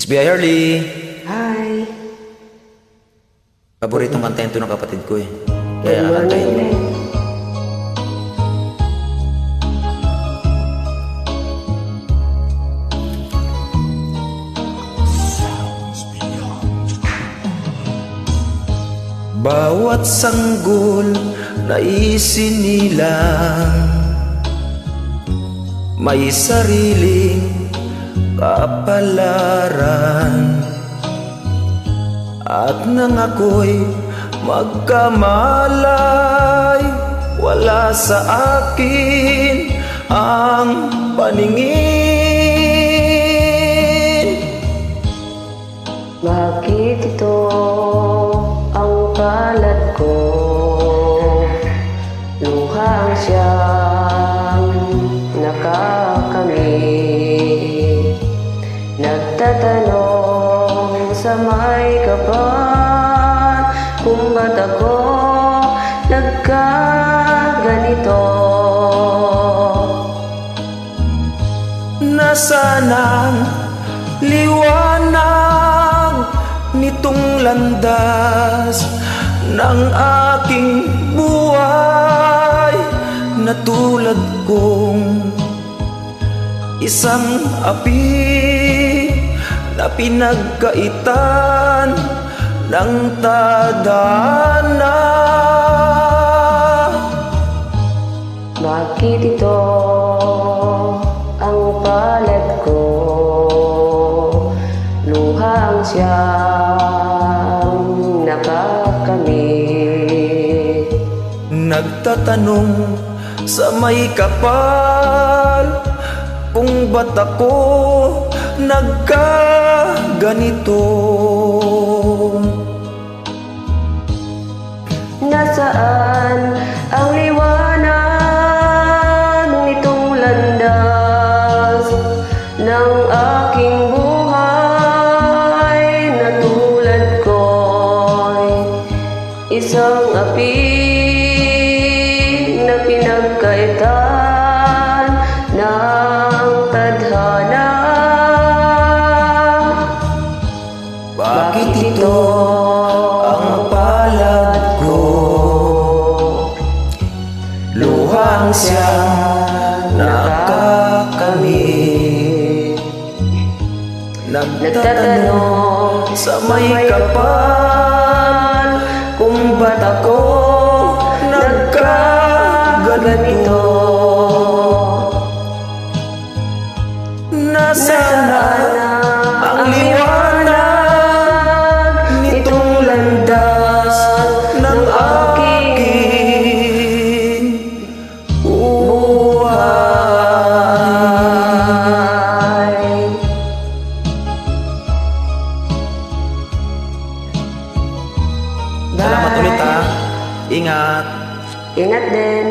SBI Harley! Hi! Paboritong kanta yun to ng kapatid ko eh. Good Kaya kantahin mo. morning. Bawat sanggol na isinilang may sariling kapalaran. At nang ako'y magkamalay, wala sa akin ang paningin. Bakit ito ang kalat ko? Luhang siyang nakakamit. Nagtatanong sa may kapal kung ba't ako nagkaganito. Nasaan ang liwanag nitong landas ng aking buhay, na tulad kong isang api na pinagkaitan ng tadhana. Bakit ito ang palad ko? Luhang siyang nakakamit. Nagtatanong sa may kapal kung ba't ako nagkaganito. Nasaan ang liwanag nitong landas ng aking buhay, na tulad ko'y isang api na pinagkaitan ng tadhana. Bakit ito ang palad ko? Luhang siyang nakakamit. Nagtatanong sa may kapal kung ba't ako nagkaganito. Nasaan ang liwanag nitong landas ng aking buhay? Salamat ulit ha. Ingat. Ingat din.